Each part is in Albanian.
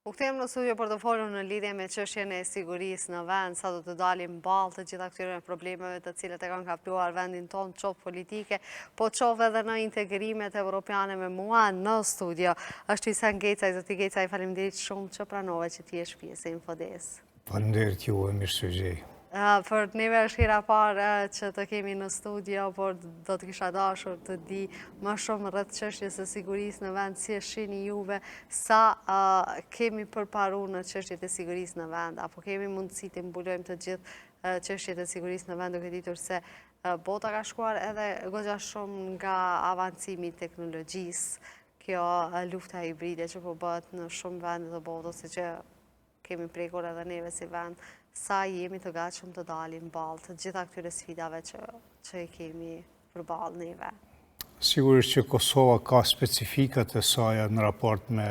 U kthejmë në studio për të folur në lidhje me çështjen e sigurisë në vend, sa do të dalim balë të gjitha këtyre problemeve të cilat e kanë kapluar vendin tonë, qoftë politike, po qoftë edhe në integrimet evropiane. Me mua në studio është Ihsan Gecaj. Zoti Gecaj, faleminderit shumë që pranove që ti jesh pjesë e Infodes. Faleminderit juve, mirë se gjej. Për neve është hera parë që të kemi në studio, por do të kisha dashur të di më shumë rreth çështjes së sigurisë në vend, si e shihni juve, sa kemi përparu në çështjet e sigurisë në vend, apo kemi mundësi të mbulojmë të gjithë çështjet e sigurisë në vend, duke ditur se bota ka shkuar edhe goxha shumë nga avancimi i teknologjisë, kjo lufta hibride që po bëhet në shumë vende të botës, se që kemi prekur edhe neve si vend, sa jemi të gatshëm të dalim balë të gjitha këtyre sfidave që i kemi përballë neve. Sigurisht që Kosova ka specifikat e saj në raport me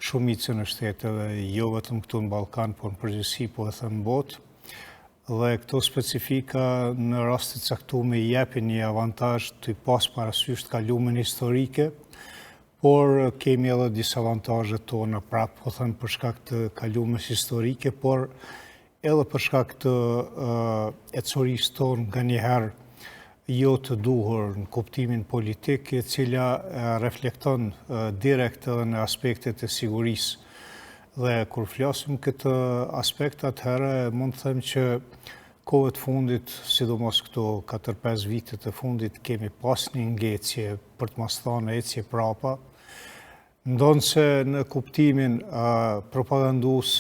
shumicën e shteteve, jo vetëm këtu në Ballkan, por në përgjithësi po edhe në botë. Dhe këto specifika në rastet caktuar i japin një avantazh të pas parasysh të kalumin historike, por kemi edhe disavantazhet tona prapë, po them për shkak të kalumit historike, por edhe për shkak të ecërisë tonë nganjëherë jo të duhur në kuptimin politik, e cila reflekton direkt edhe në aspektet e sigurisë. Dhe kur flasim këtë aspekt, atëherë mund të them që kohët fundit, sidomos këto 4-5 vitet e fundit, kemi pas një ngecje, për të mos thënë ecje prapa. Ndonë se në kuptimin propagandus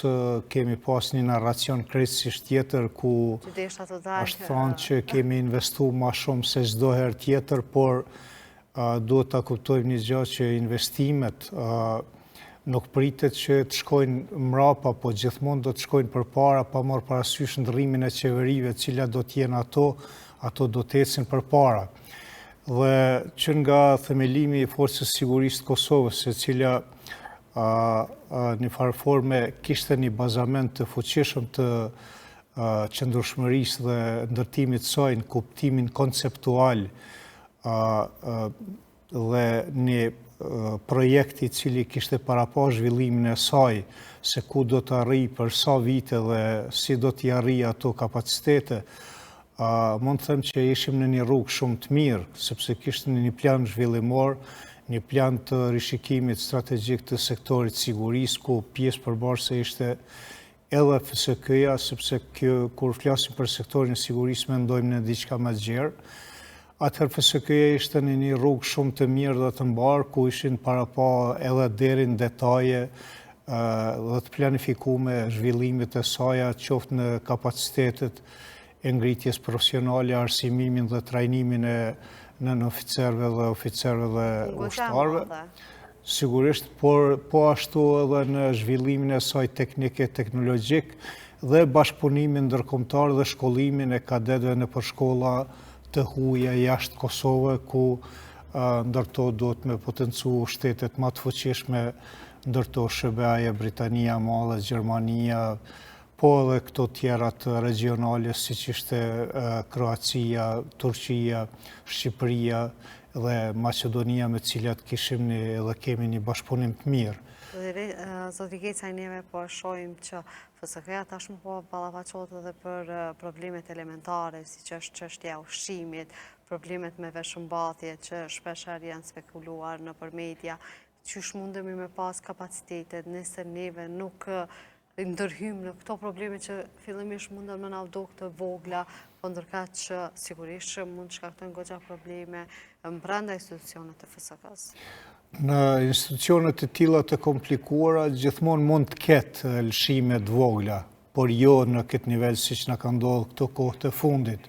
kemi pas një narracion krejtësisht tjetër, ku është thonë që kemi investu ma shumë se çdo herë tjetër, por duhet ta kuptojmë një gjë që investimet nuk pritet që të shkojnë mrapa, po gjithmonë do të shkojnë përpara, pa marrë parasysh ndrrimin e qeverive, cila do të jenë ato do të ecin përpara. Dhe që nga themelimi i Forcës Sigurisë të Kosovës, e cila një farë forme kishte një bazament të fuqishëm të qëndrueshmërisë dhe ndërtimit saj në kuptimin konceptual, dhe një projekt i cili kishte parapo zhvillimin e saj, se ku do të arrijë, për sa vite dhe si do t'i arrijë ato kapacitete, mund të them që ishim në një rrugë shumë të mirë, sepse kishte një plan zhvillimor, një plan të rishikimit strategjik të sektorit sigurisë, ku pjesë përbërëse ishte edhe FSK-ja, sepse kur flasim për sektorin sigurisë, mendojmë në diçka më të gjerë. Atëherë FSK-ja ishte në një rrugë shumë të mirë dhe të mbarë, ku ishin parapo edhe deri në detaje dhe të planifikume zhvillimit e saja, qoftë në kapacitetet e ngritjes profesionale, arsimimin dhe trajnimin e nën oficerëve dhe ushtarëve. Sigurisht, por po ashtu edhe në zhvillimin e saj teknike teknologjik dhe bashkëpunimin ndërkombëtar dhe shkollimin e kadetëve në përshkolla të huaja jashtë Kosovë, ku ndërto duhet me potencu shtetet më të fuqishme, ndërto SBA-ja, Britania e Madhe, Gjermania, po edhe këto tjerat regionale, si që ishte Kroacia, Turqia, Shqipëria dhe Macedonia, me cilat kishim edhe kemi një bashkëpunim të mirë. Zoti Gecaj, neve po shohim që FSK-ja tashmë po ballafaqohet edhe për problemet elementare, si që është çështja e ushqimit, problemet me veshëmbathje që shpeshherë janë spekuluar nëpër media, qysh mundemi me pas kapacitetet, nëse neve nuk ndërhymë në këto probleme që fillimisht mundën më na duk të vogla, po ndërkaq që sigurisht që mund shkaktojnë goxha probleme brenda institucionet të FSK-s. Në institucionet e tilla të komplikuara gjithmonë mund të ketë lëshime të vogla, por jo në këtë nivel siç na ka ndodhur këto kohë të fundit.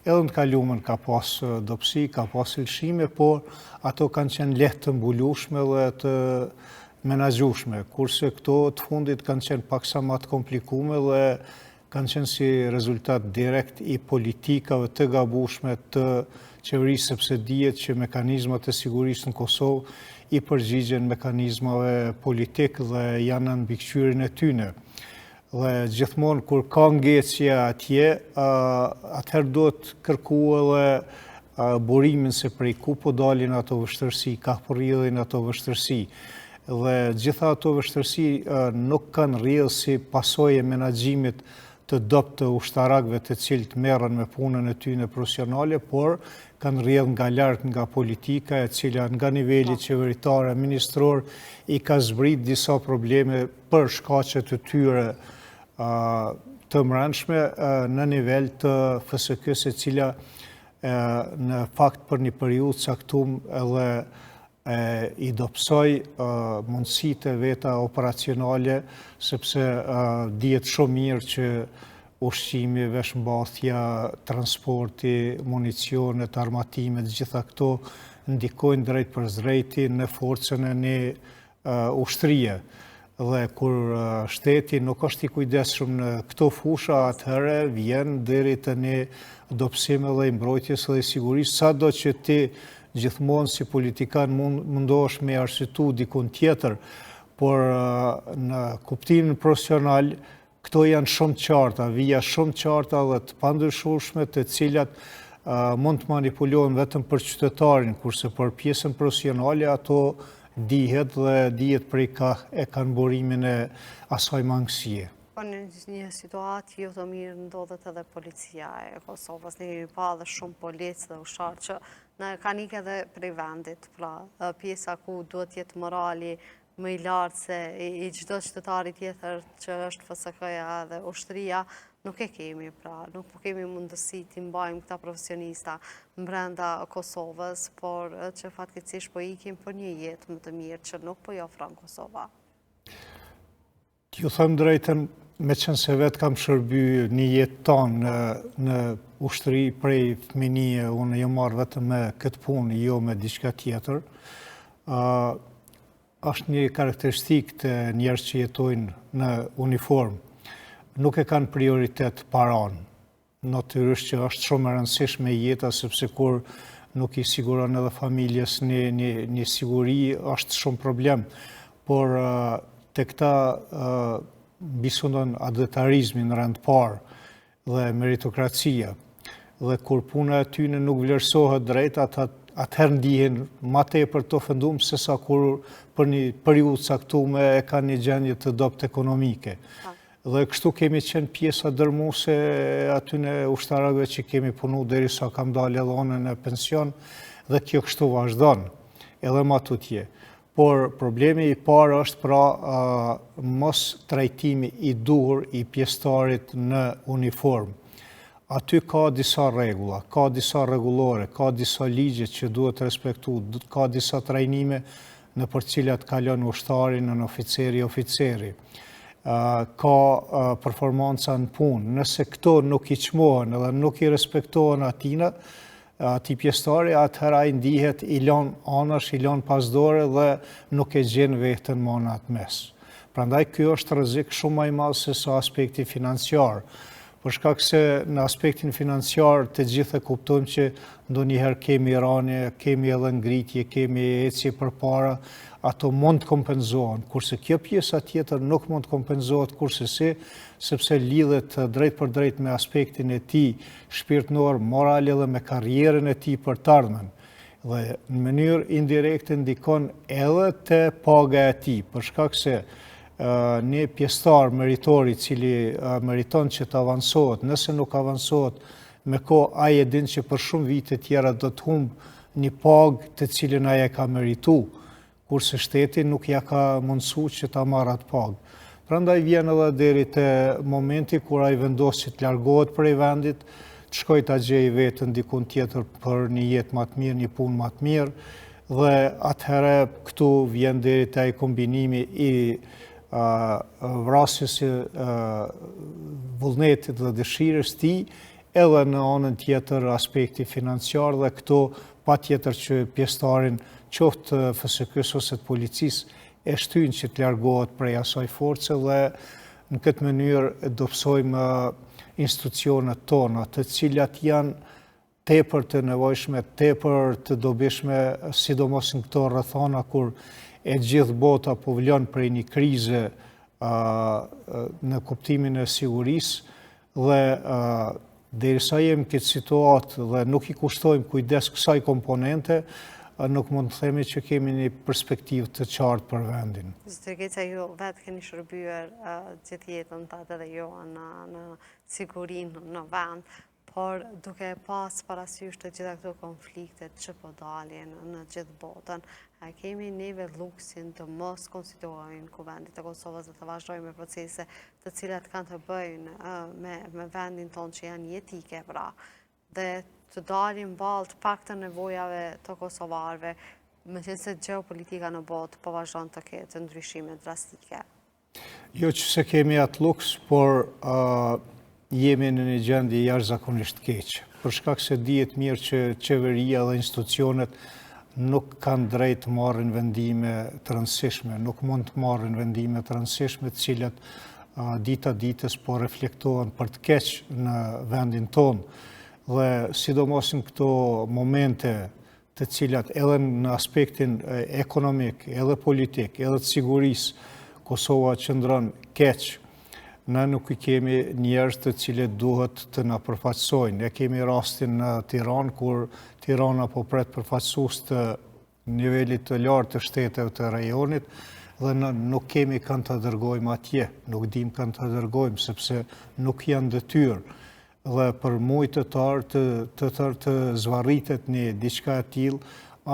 Edhe në kalumen ka pas dobësi, ka pas lëshime, por ato kanë qenë lehtë të mbulueshme dhe të menaxhueshme, kurse këto të fundit kanë qenë paksa më të komplikume dhe kanë qenë si rezultat direkt i politikave të gabueshme të qeverisë, sepse dihet që mekanizmat e sigurisë në Kosovë i përgjigjen mekanizmave politik dhe janë në mbikëqyrjen e tyre. Dhe gjithmonë kur ka ngecje atje, atëherë duhet kërku edhe burimin se prej ku po dalin ato vështirësi, ka po rrjedhin ato vështirësi. dhe gjitha ato vështërsi nuk kanë rrjedhë si pasojë e menaxhimit të dobët të ushtarakëve të cilët merren me punën e tyre profesionale, por kanë rrjedhë nga lart nga politika, e cila nga niveli qeveritar e ministror i ka zbrit disa probleme për shkaqe të tyre të brendshme në nivel të FSK-s, e cila në fakt për një periudhë caktuar edhe i dobësoj mundësitë e veta operacionale, sepse dihet shumë mirë që ushqimi, veshmbathja, transporti, municionet, armatimet, gjitha këto ndikojnë drejt për drejti në forcën e një ushtrie. Dhe kur shteti nuk është i kujdesshëm në këto fusha, atëherë vjen deri te një dobësim edhe i mbrojtjes dhe i sigurisë, sado që ti gjithmonë si politikan mundohesh me arsyetu dikun tjetër, por në kuptimin profesional këto janë shumë qarta, vija shumë qarta dhe të pandryshueshme, të cilat mund të manipulohen vetëm për qytetarin, kurse për pjesën profesionale ato dihet dhe dihet prej e kanë burimin e asaj mangësie. Po në një situatë jo të mirë ndodhet edhe policia e Kosovës, ne kemi pa dhe shumë policë dhe ushtarë që në kanë ikë edhe prej vendit, pra pjesa ku duhet jetë morali më i lartë se i çdo qytetari tjetër që është FSK-ja dhe ushtria, nuk e kemi, pra nuk po kemi mundësi të mbajmë këta profesionista brenda Kosovës, por që fatkeqësisht po ikim për një jetë më të mirë që nuk po i ofron Kosova. Ju them drejtën, me qenë se vetë kam shërby një jetë tonë në ushtri prej fëminie, unë jam marrë vetëm me këtë punë, jo me diçka tjetër. Është një karakteristikë të njerëz që jetojnë në uniformë. Nuk e kanë prioritet paran. Natyrisht që është shumë e rëndësishme jeta, sepse kur nuk i siguron edhe familjes një siguri, është shumë problem. Por te këta bisundon adetarizmi në rend parë dhe meritokracia. Dhe kur puna e tyre nuk vlerësohet drejt, atëherë ndihen ma tepër të ofenduar se sa kur për një periudhë caktuar e kanë një gjendje të dobët ekonomike. Dhe kështu kemi qenë pjesa dërmuese atyne ushtarakëve që kemi punu derisa kam dalë edhe unë në pension, dhe kjo kështu vazhdon, edhe ma tutje. Por problemi i parë është pra mos trajtimi i duhur i pjesëtarit në uniformë. Aty ka disa rregulla, ka disa rregullore, ka disa ligje që duhet respektu, ka disa trajnime në për cilat kalon ushtari në oficeri. Ka performanca në punë. Nëse këto nuk i çmohen edhe nuk i respektohen ati pjesëtari, atëherë ai ndihet i lën anash, i lën pasdore dhe nuk e gjen veten më në atë mes. Prandaj ky është rrezik shumë më i madh se sa aspekti financiar. Për shkak se në aspektin financiar të gjithë e kuptojmë që ndonjëherë kemi rënje, kemi edhe ngritje, kemi ecje përpara, ato mund të kompenzohen, kurse kjo pjesa tjetër nuk mund të kompenzohet kurse sepse lidhet drejt për drejt me aspektin e tij shpirtëror, moral edhe me karrierën e tij për të ardhmen. Dhe në mënyrë indirekte ndikon edhe te paga e tij, për shkak se një pjesëtar meritori cili meriton që të avansohet, nëse nuk avansohet me kohë, ai e din që për shumë vite tjera do të humbë një pagë të cilën ai e ka meritu, kurse shteti nuk ja ka mundësu që ta marrë atë pagë. Prandaj vjen edhe deri te momenti kur ai vendos që të largohet prej vendit, të shkojë ta gjejë veten dikun tjetër për një jetë më të mirë, një punë më të mirë, dhe atëherë këtu vjen deri te ai kombinimi i vrasjes së vullnetit dhe dëshirës tij, edhe në anën tjetër aspekti financiar, dhe këto patjetër që pjesëtarin qoftë FSK-s ose të policisë e shtyn që të largohet prej asaj force, dhe në këtë mënyrë dobësojmë institucionet tona, të cilat janë tepër të nevojshme, tepër të dobishme, sidomos në këto rrethana kur e gjithë bota po vlon prej një krize në kuptimin e sigurisë, dhe derisa jemi këtë situatë dhe nuk i kushtojmë kujdes kësaj komponente, nuk mund të themi që kemi një perspektivë të qartë për vendin. Zotëri Geca, ju vetë keni shërbyer gjithë jetën tatë edhe jo në sigurinë në vend, por duke pas parasysh të gjitha këto konfliktet që po daljen në gjithë botën, kemi neve luksin të mos konsiderojnë kuvendit e Kosovës dhe të vazhdojmë me procese të cilat kanë të bëjnë me vendin tonë që janë jetike pra, dhe të dalim balë të pak të nevojave të kosovarve, me qenë se geopolitika në botë po vazhdon të ketë ndryshime drastike. Jo që se kemi atë luks, por jemi në një gjendje jashtëzakonisht keqe. Për shkak se dihet mirë që qeveria dhe institucionet nuk kanë drejt të marrin vendime të rëndësishme, nuk mund të marrin vendime të rëndësishme të cilat dita ditës po reflektohen për të keq në vendin tonë. Dhe sidomos në këto momente të cilat edhe në aspektin ekonomik, edhe politik, edhe të sigurisë, Kosova qëndron keq. Ne nuk i kemi njerëz të cilët duhet të na përfaqësojnë. Ne kemi rastin në Tiranë, kur Tirana po pret përfaqësues të nivelit të lartë të shteteve të rajonit, dhe nuk kemi kanë të dërgojmë atje, nuk dim kanë të dërgojmë, sepse nuk janë detyrë. Dhe për muaj të zvarritet një diçka e tillë,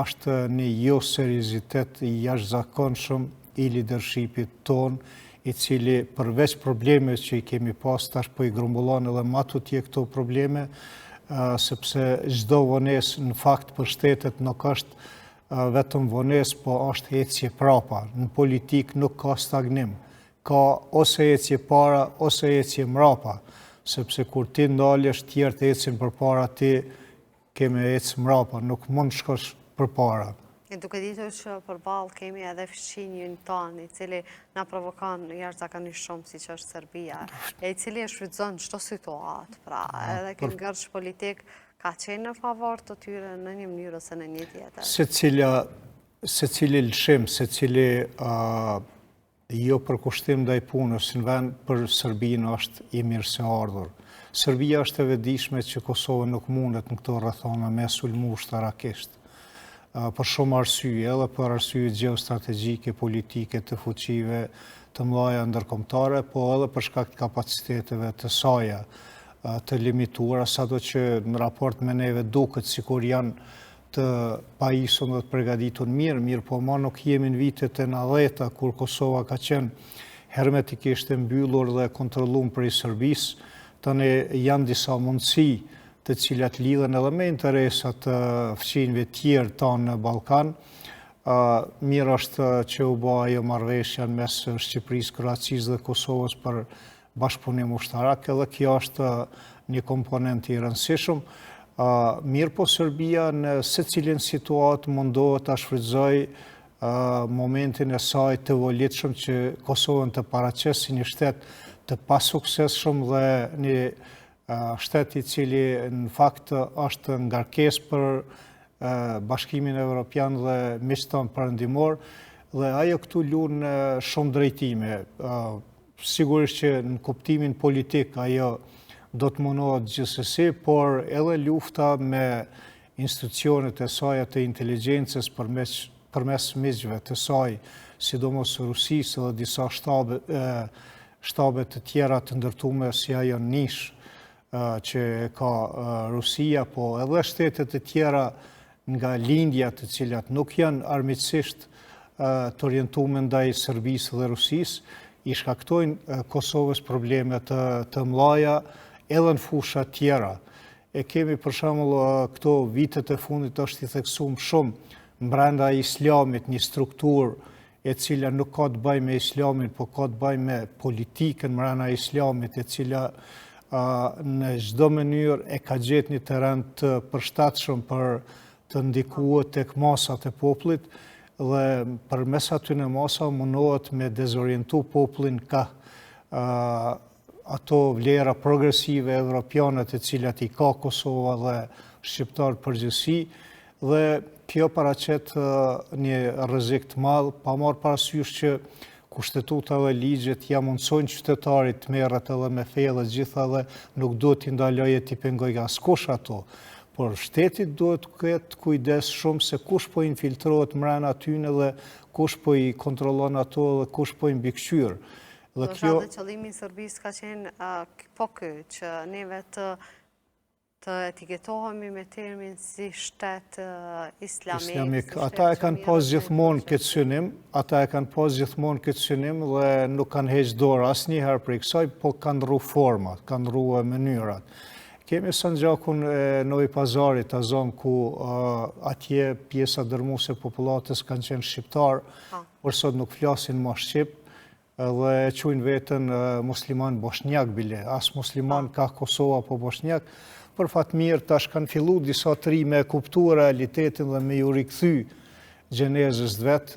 është një jo seriozitet i jashtëzakonshëm i leadershipit tonë, i cili përveç problemeve që i kemi pas, tash po i grumbullon edhe ma tutje këto probleme, sepse çdo vonesë në fakt për shtetet nuk është vetëm vonesë, po është ecje prapa. Në politik nuk ka stagnim, ka ose ecje para, ose ecje mrapa, sepse kur ti ndalesh, tjerë të ecin përpara ti, kemi ecë mrapa, nuk mund shkosh përpara. Duke ditur që përballë kemi edhe fshinjën tonë, i cili na provokon jashtëzakonisht shumë, siç është Serbia, i cili e shfrytëzon çdo situatë, pra edhe ky ngërsh politik ka qenë në favor të tyre në një mënyrë ose në një tjetër. Secili lëshim, secili jo përkushtim ndaj punës në vend për Serbinë është i mirëseardhur. Serbia është e vetëdijshme që Kosova nuk mundet në këto rrethona me sulmu shtarakisht. Për shumë arsye, edhe për arsye gjeostrategjike, politike, të fuqive, të mëdha ndërkombëtare, po edhe për shkak të kapaciteteve të saj të limituara, sado që në raport me neve duket sikur janë të pajisur dhe të përgatitur mirë, po ma nuk jemi në vitet e 90-ta, kur Kosova ka qenë hermetikisht e mbyllur dhe kontrolluar prej Serbisë. Tani janë disa mundësi të cilat lidhen edhe me interesat të fqinjve tjerë tanë në Ballkan. Mirë është që u bë ajo marrëveshja mes Shqipërisë, Kroacisë dhe Kosovës për bashkëpunim ushtarak, edhe kjo është një komponent i rëndësishëm. Mirë po Serbia në secilin situatë mundohet ta shfrytëzojë momentin e saj të volitshëm që Kosovën të paraqesë si një shtet të pasuksesshëm dhe një shtet i cili në fakt është ngarkesë për Bashkimin Evropian dhe miqton perëndimor, dhe ajo këtu lun shumë drejtime. Sigurisht që në kuptimin politik ajo do të mundohet gjithsesi, por edhe lufta me institucionet e saj të inteligjencës përmes miqve të saj, sidomos Rusisë dhe disa shtabe të tjera të ndërtuara si ajo Nish që ka Rusia, po edhe shtetet e tjera nga lindja të cilat nuk janë armiqësisht të orientuar ndaj Serbisë dhe Rusisë, i shkaktojnë Kosovës probleme të mëdha edhe në fusha tjera. E kemi për shembull këto vitet e fundit është i theksuar shumë brenda islamit një strukturë e cila nuk ka të bëjë me islamin, po ka të bëjë me politikën brenda islamit, e cila në çdo mënyrë e ka gjetë një terren të përshtatshëm për të ndikuar tek masat e popullit, dhe përmes atyre masa mundohet me dezorientu popullin ka ato vlera progresive evropiane të cilat i ka Kosova dhe shqiptar përgjithësi, dhe kjo paraqet një rrezik të madh, pa marrë parasysh që kushtetuta dhe ligjet ja mundsojnë qytetarit të merret edhe me fe dhe gjitha, dhe nuk duhet t'i ndalojë t'i pengojë askush ato. por shtetit duhet këtë kujdes shumë se kush po infiltrohet mrena tyne dhe kush po i kontrollon ato dhe kush po i mbikëqyr. Do shta dhe qëllimi i Serbisë ka qenë po që neve të etiketohemi me termin si shtet islamik. Ata e kanë pas gjithmonë këtë synim, dhe nuk kanë heqë dorë asnjëherë prej kësaj, po kanë rru format, kanë rru mënyrat. Kemi Sanxhakun e Novi Pazarit, a zonë ku atje pjesa dërmuese popullatës kanë qenë shqiptar, por sot nuk flasin më shqip, dhe e quajnë veten musliman bosnjak bile, as musliman ka Kosova po bosnjak. Për fatë mirë, tash kanë fillu disa të ri me kuptu realitetin dhe me ju rikthy gjenezës vetë.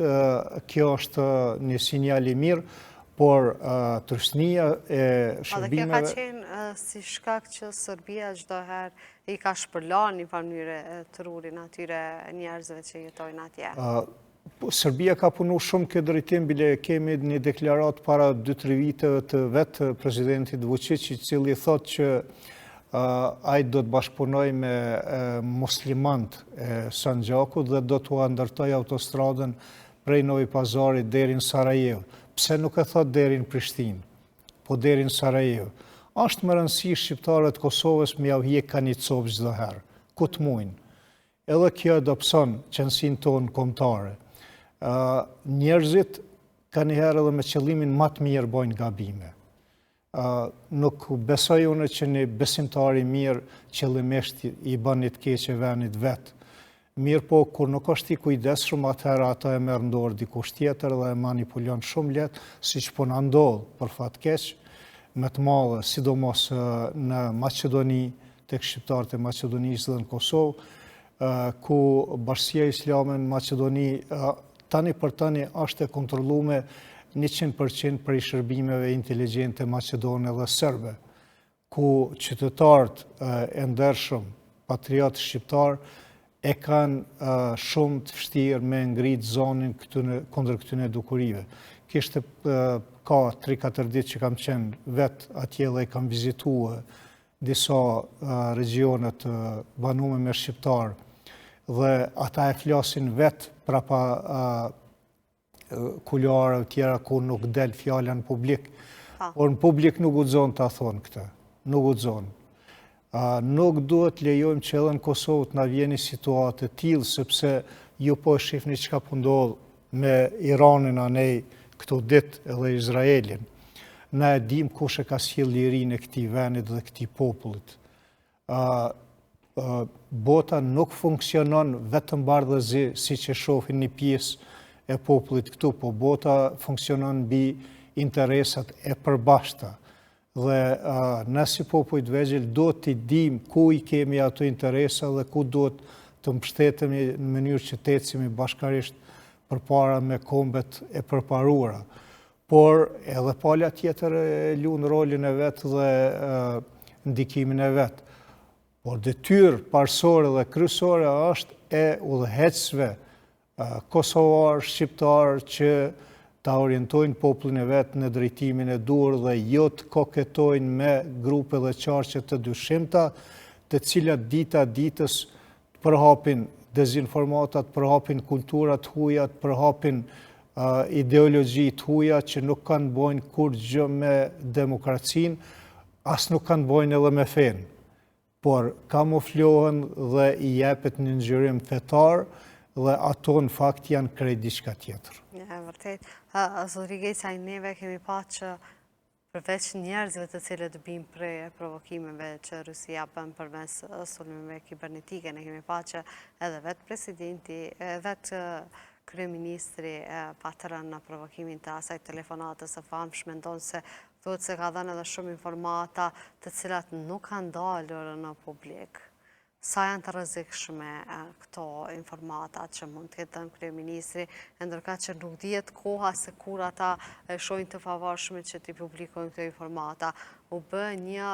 Kjo është një sinjal i mirë, por trysnia e shërbimeve... Kjo ka qenë si shkak që Serbia çdo herë i ka shpërlar një mënyrë trurin atyre njerëzve që jetojnë atje. Serbia ka punu shumë këtë drejtim, bile kemi një deklarat para 2-3 viteve të vetë presidentit Vučić, i cili thot që ai do të bashkëpunoj me muslimant e Sanxhakut dhe do të ndërtoj autostradën prej Novi Pazarit deri në Sarajevo. Pse nuk e thot deri në Prishtinë, po deri në Sarajevo. Është më rëndësi shqiptarët Kosovës me jau hjek ka një copë çdo herë, ku të mujnë. Edhe kjo e dobëson qënësin tonë kombëtare. Njerëzit ka njëherë edhe me qëllimin më të mirë bojnë gabime. Nuk besoj unë që një besimtari mirë qëllimisht i bën një të keqe venit vetë. Mirë po, kur nuk është i kujdesshëm, atëherë ata e merr në dorë dikush tjetër dhe e manipulon shumë lehtë, siç po na ndodh për fat keq, me të madhe, sidomos në Maqedoni, tek shqiptarët e Maqedonisë dhe në Kosovë, ku Bashkia Islame në Maqedoni tani për tani është e kontrolluar 100% për i shërbimeve inteligjente Macedone dhe Serbe, ku qytetarët e ndershëm, patriotë shqiptar, e kanë shumë të vështirë me ngritë zonin kundër këtyne dukurive. Kishte ka 3-4 ditë që kam qenë vetë atje dhe kam vizituar disa regionet banume me shqiptarë, dhe ata e flasin vetë prapa kulare tjera ku nuk del fjala në publik. Por në publik nuk guxon ta thonë këtë. Nuk guxon. Nuk duhet lejojmë që edhe në Kosovë të na vjeni situatë të tillë, sepse ju po e shihni çka po ndodh me Iranin anej këto ditë edhe Izraelin. Na e dim kush e ka sjell lirinë e këtij vendit dhe këtij popullit. Bota nuk funksionon vetëm bardhëzi siç e shohin një pjesë e popullit këtu, po bota funksionon mbi interesat e përbashkëta. Dhe ne si popull të vegjël duhet të dim ku i kemi ato interesa dhe ku duhet të mbështetemi në mënyrë që të ecimi bashkarisht përpara me kombet e përparuara. Por edhe pala tjetër e luan rolin e vetë dhe ndikimin e vetë. Por detyrë parsorë dhe kryesore është e udhëheqësve kosovar, shqiptar, që ta orientojnë popullin e vetë në drejtimin e dur dhe jo të koketojnë me grupe dhe qarqe të dyshimta, të cilat dita ditës përhapin dezinformatat, përhapin kulturat huaja, përhapin ideologji të huaja që nuk kanë bojnë kur gjë me demokracinë, as nuk kanë bojnë edhe me fenë, por kamuflohen dhe i jepet një ngjyrim fetar, dhe ato në fakt janë krejt diçka tjetër. Vërtet, zotëri Geca, neve kemi pa që përveç njerëzve të cilët bijnë prej provokimeve që Rusia bën përmes sulmeve kibernetike, ne kemi pa që edhe vetë presidenti, vetë kryeministri patërën në provokimin të asaj telefonatës së famshme, ndonë se thuhet se ka dhënë edhe shumë informata të cilat nuk kanë dalur në publik. Sa janë të rrezikshme këto informata që mund të ketë dhënë kryeministri, ndërkaq që nuk dihet koha se kur ata shohin të pavarshmit që t'i publikojnë këto informata. U bë një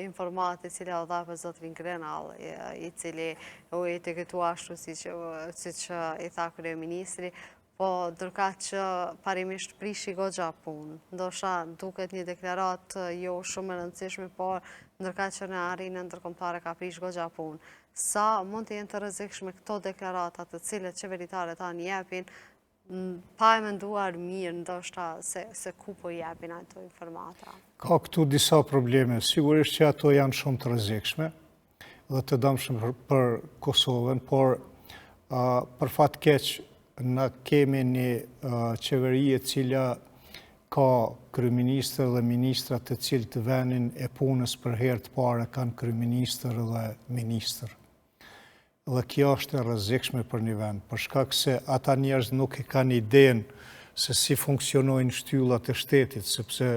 informat i cili u dha për zotrin Grenall, i cili u etiketua ashtu siç i tha kryeministri, po ndërkaq që parimisht prishi goxha punë. Ndoshta duket një deklaratë jo shumë e rëndësishme, por ndërka që në arinën ndërkombëtare ka prish goxha punë. Sa mund të jenë të rrezikshme këto deklarata të cilët qeveritarët tanë jepin, pa e menduar mirë ndoshta se ku po jepin ato informata? Ka këtu disa probleme. Sigurisht që ato janë shumë të rrezikshme dhe të dëmshme për Kosovën, por për fat keq na kemi një qeveri e cila ka kryeministër dhe ministra të cilët venin e punës për herë të parë kanë kryeministër dhe ministër. Dhe kjo është e rrezikshme për një vend, për shkak se ata njerëz nuk e kanë idenë se si funksionojnë shtyllat e shtetit, sepse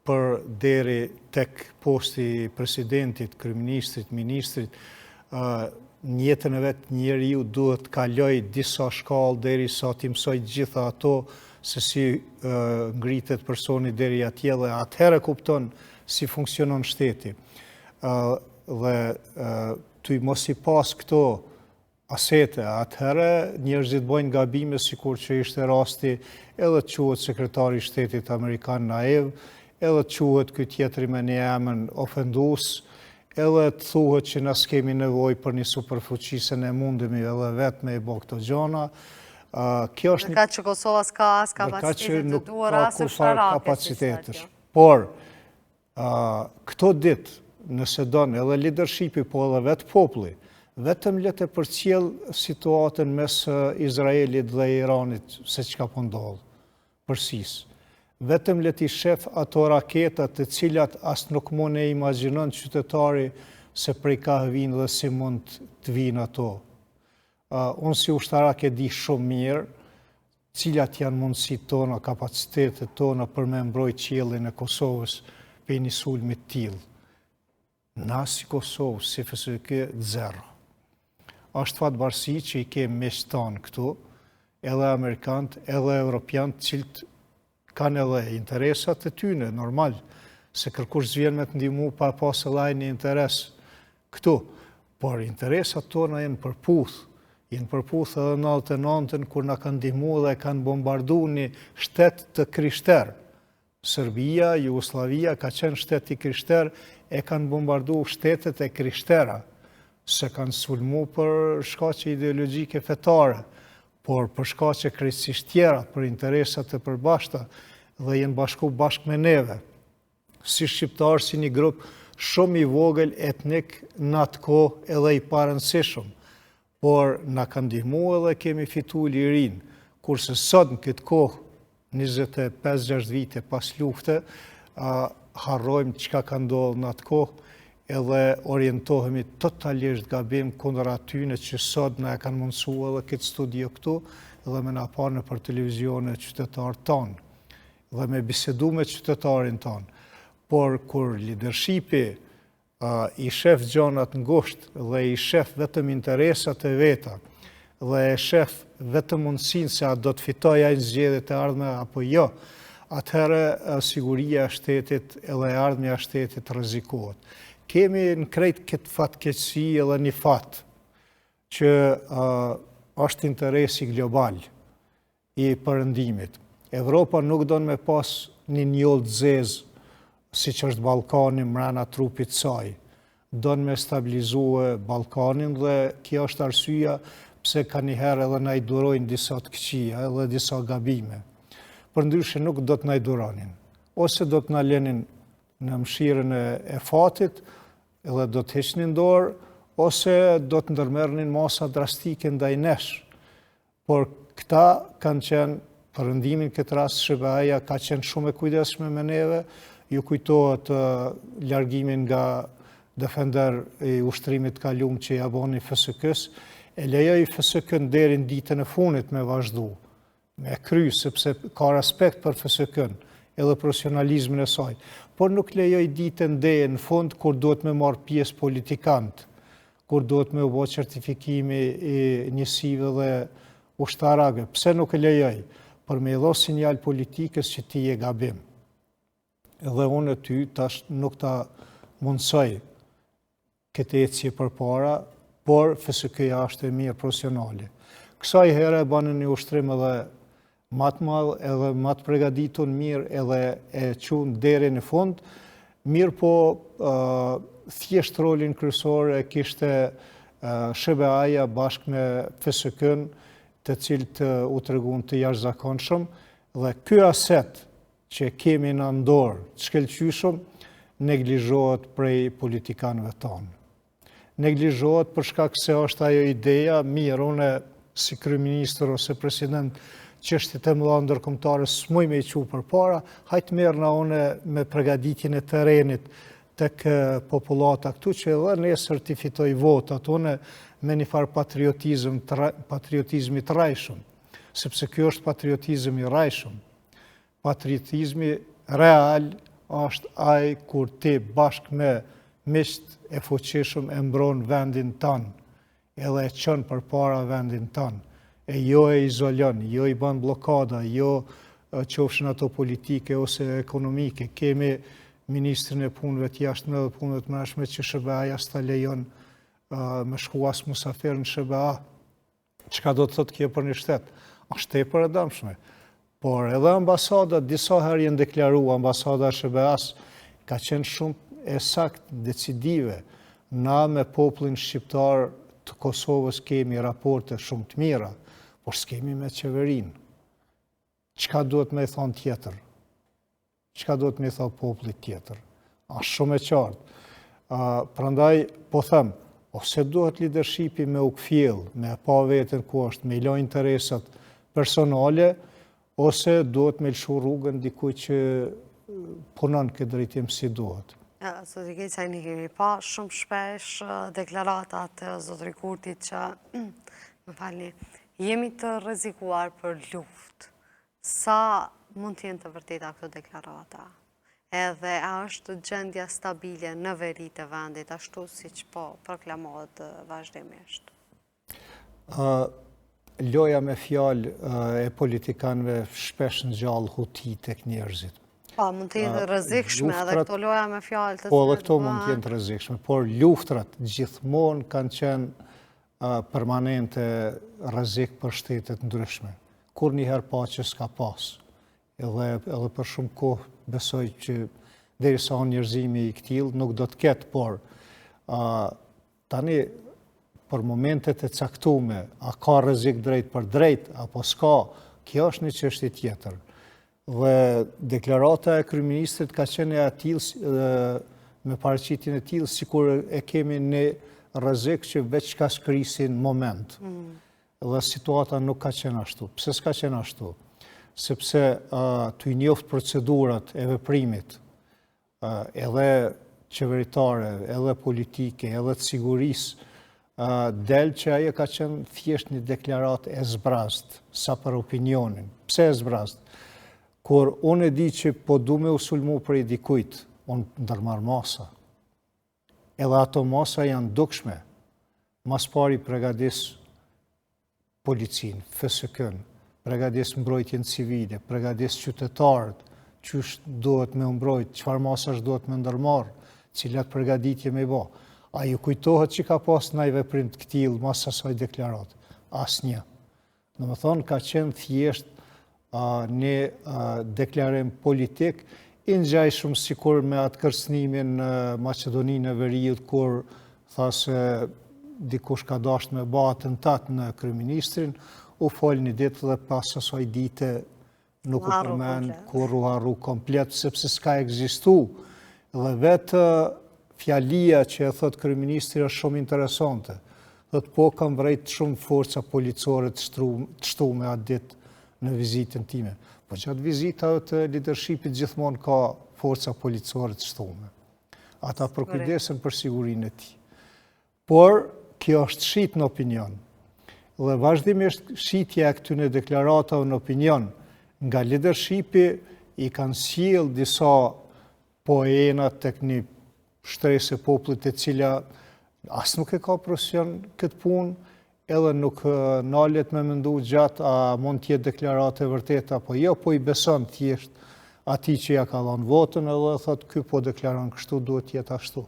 për deri tek posti presidentit, kryeministrit, ministrit, në jetën e vetë njeriu duhet kaloj disa shkallë deri sa t'i mësoj gjitha ato se si ngritet personi deri atje dhe atëherë kupton si funksionon shteti. Dhe ty mos i pas këto asete, atëherë njerëzit bojnë gabime sikur që ishte rasti edhe të quhet sekretari i shtetit amerikan naiv, edhe të quhet ky tjetri me një emër ofendues, edhe të thuhet që na s'kemi nevojë për një superfuqi se ne mundemi edhe vetë me i bë këto gjëna. Kjo është Ndërka që Kosova s'ka as kapacitetet të duara as kapacitetesh. Por këto ditë, nëse donë edhe leadershipi, po edhe vetë populli, vetëm le të përcjell situatën mes Izraelit dhe Iranit, se çka po ndodh përsis. Vetëm le t'i shef ato raketat të cilat as nuk mund e imagjinon qytetari se prej ka vinë dhe si mund të vinë ato. Unë si ushtarak e di shumë mirë cilat janë mundësitë tona, kapacitetet tona për me mbrojtë qiellin e Kosovës për një sulmi të tillë. Na si Kosovë, si FSK, zero. Është fatbarësi që i kemë meqtanë këtu, edhe Amerikanët, edhe Europianët, cilët kanë edhe interesat e tyne, normal, se kërkush zvjen me të ndihmu pa pas një interes këtu. Por interesat tona jenë përputh edhe në 99-ën, kur na kanë ndihmu dhe kanë bombardu një shtet të krishter. Serbia, Jugoslavia ka qenë shtet i krishter, e kanë bombardu shtetet e krishtera, se kanë sulmu për shkaqe ideologjike fetare, por për shkaqe krejtësisht tjera, për interesat e përbashkëta, dhe jenë bashku bashkë me neve, si shqiptarë, si një grup shumë i vogël etnik në atë kohë edhe i parëndësishëm, por na kanë ndihmu edhe kemi fitu lirin, kurse sot në këtë kohë, 25-6 vite pas lufte, harrojmë çka ka ndodhur në atë kohë edhe orientohemi totalisht gabim kundër atyne që sot na e kanë mundësua edhe këtë studio këtu dhe me na pa nëpër televizione qytetarët tonë dhe me bisedu me qytetarin tonë. Por kur leadershipi i shef gjonat ngushtë dhe i shef vetëm interesat e veta dhe e shef vetëm mundësinë se a do të fitoj ai zgjedhjet e ardhme apo jo, atëherë siguria e shtetit edhe e ardhmja e shtetit rrezikohet. Kemi në krejt këtë fatkeqësi edhe një fat që është interesi global i perëndimit. Evropa nuk don me pas një njollë të zezë siç është Ballkani mrena trupit të saj. Don me stabilizue Ballkanin dhe kjo është arsyeja pse kanjëherë edhe na i durojnë disa të këqija edhe disa gabime. Përndryshe nuk do të na i duronin. Ose do të na lenin në mshirën e fatit edhe do të heqnin dorë, ose do të ndërmerrnin masa drastike ndaj nesh. Por këta kanë qenë, perëndimin këtë rast SBA-ja ka qenë shumë e kujdesshme me neve, ju kujtohet largimin nga defender i ushtrimit kalum që ja boni FSK-s, e lejoj FSK-n deri në ditën e funit me vazhdu, me kry, sepse ka respekt për FSK-n edhe profesionalizmin e saj, por nuk lejoj ditën deri në fund kur duhet me marrë pjesë politikant, kur duhet me u bë certifikimi i njësive dhe ushtarake. Pse nuk e lejoj? Për me dho sinjal politikës që ti je gabim. Edhe unë e ty tash nuk ta mundsoj këtë ecje përpara, por FSK-ja është e mirë profesionale. Kësaj herë e banë një ushtrim edhe matë madhë, edhe matë përgatitur mirë, edhe e qunë deri në fund, Mirë po, thjesht rolin kryesor e kishte SBA-ja bashkë me FSK-n, të cilët u treguan të jashtëzakonshëm, dhe ky aset që kemi në dorë të shkëlqyeshëm neglizhohet prej politikanëve tonë. Neglizhohet për shkak se është ajo ideja, mirë, une si kryeministër ose president çështjet e mëdha ndërkombëtare s'muj me i çu përpara, hajtë merrna une me përgatitjen e terrenit tek popullata këtu që edhe nesër t'i fitoj votat, une me një farë patriotizmi të rajshëm, sepse kjo është patriotizmi i rajshëm. Patriotizmi real është ai kur ti bashkë me miqt e fuqishëm e mbron vendin tënë, edhe e çon përpara vendin tënë, e jo e izolon, jo i bën blokada, jo qofshin ato politike ose ekonomike. Kemi Ministrin e punëve të jashtme dhe punëve të mbrojtshme që SBA-ja s'ta lejon me shku as musafir në SBA. Çka do të thotë kjo për një shtet? Është tepër e dëmshme. Por edhe ambasada, disa herë janë deklaruar, ambasada e SBA-s ka qenë shumë e saktë, decisive. Na me popullin shqiptar të Kosovës kemi raporte shumë të mira, por s'kemi me qeverinë. Çka duhet me thonë tjetër? Çka duhet me thonë popullit tjetër? Është shumë e qartë. Prandaj, po them, ose duhet leadershipi me u kfjell, me pa veten ku është, me lo interesat personale, ose duhet me lëshu rrugën dikuj që punon këtë drejtim si duhet. Zotri Keqaj, ne kemi pa shumë shpesh deklaratat e zotri Kurtit që, më falni, jemi të rrezikuar për luftë. Sa mund të jenë të vërteta këto deklarata? Edhe a është gjendja stabile në veri të vendit, ashtu siç po proklamohet vazhdimisht? Loja me fjalë e politikanëve shpesh ngjall huti tek njerëzit. Po, mund të jenë rrezikshme edhe këto loja me fjalë të po, edhe këto mund të jenë të rrezikshme, por luftrat gjithmonë kanë qenë permanente rrezik për shtetet ndryshme. Kur njëherë paqe s'ka pas. Edhe për shumë kohë besoj që derisa njerëzimi i këtill nuk do të ketë, por tani për momentet e caktume, a ka rrezik drejt për drejt apo s'ka, kjo është një çështje tjetër. Dhe deklarata e kryeministrit ka qenë e tillë me paraqitjen e tillë sikur e kemi në rrezik që veç ka skrisin moment. Dhe situata nuk ka qenë ashtu. Pse s'ka qenë ashtu? Sepse të i njoft procedurat e veprimit, edhe qeveritare, edhe politike, edhe të sigurisë, del që ajo ka qenë thjesht një deklarat e zbrast, sa për opinionin. Pse e zbrast? Kur unë e di që po du me usulmu për i dikujt, unë ndërmar masa. Edhe ato masa janë dukshme. Mas pari pregadis policin, FSK-n, pregadis mbrojtjen civile, pregadis qytetarët, qysh duhet me mbrojt, çfarë masash duhet me ndërmarë, cilat pregaditje me bo. A ju kujtohet që ka pas në veprim të këtill mas asaj deklarat? Asnjë. Në më thonë, ka qenë thjesht një deklarim politik, i ngjajshëm sikur me atë kërcënimin në Maqedoninë e Veriut, kur tha se dikush ka dashur me bë atentat në kryeministrin, u fol një ditë dhe pas asaj dite nuk u përmend, kur u harru komplet, sepse s'ka ekzistu. Dhe vetë fjalia që e thot kryeministri është shumë interesante. Thot po kam vrejt shumë forca policore të shtume atë ditë në vizitën time. Po gjatë vizitave të leadershipit gjithmonë ka forca policore të shtume. Ata përkujdesen për sigurinë e tij. Por kjo është shit në opinion. Dhe vazhdimisht shitja e këtyre deklaratave në opinion nga leadershipi i kanë sjell disa poena tek një shtresë e popullit e cila as nuk e ka profesion këtë punë, edhe nuk nalet me mendu gjatë a mund t'jetë deklarate vërteta apo jo, po i beson thjesht ati që ja ka dhënë votën edhe thot ky po deklaron kështu, duhet t'jetë ashtu.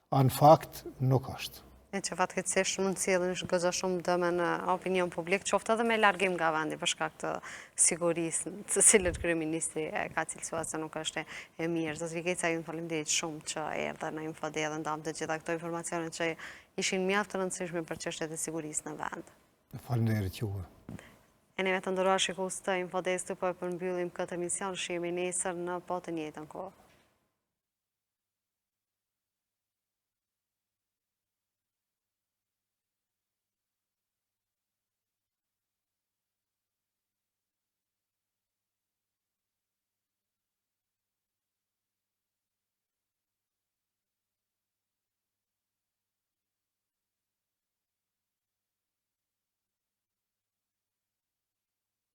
A në fakt nuk është. E që fatkeqësisht mund sjellin goxha shumë dëme në opinion publik, qoftë edhe me largim nga vendi për shkak të sigurisë, të cilët kryeministri e ka cilësuar se nuk është e mirë. Zoti Keca, ju faleminderit shumë që erdha në Infode dhe ndamte gjitha këto informacione që ishin mjaft të rëndësishme për çështjet e sigurisë në vend. Faleminderit juve. E neve të nderuar shikues të Infodest, po e përmbyllim këtë emision, shihemi nesër në po të njëjtën kohë.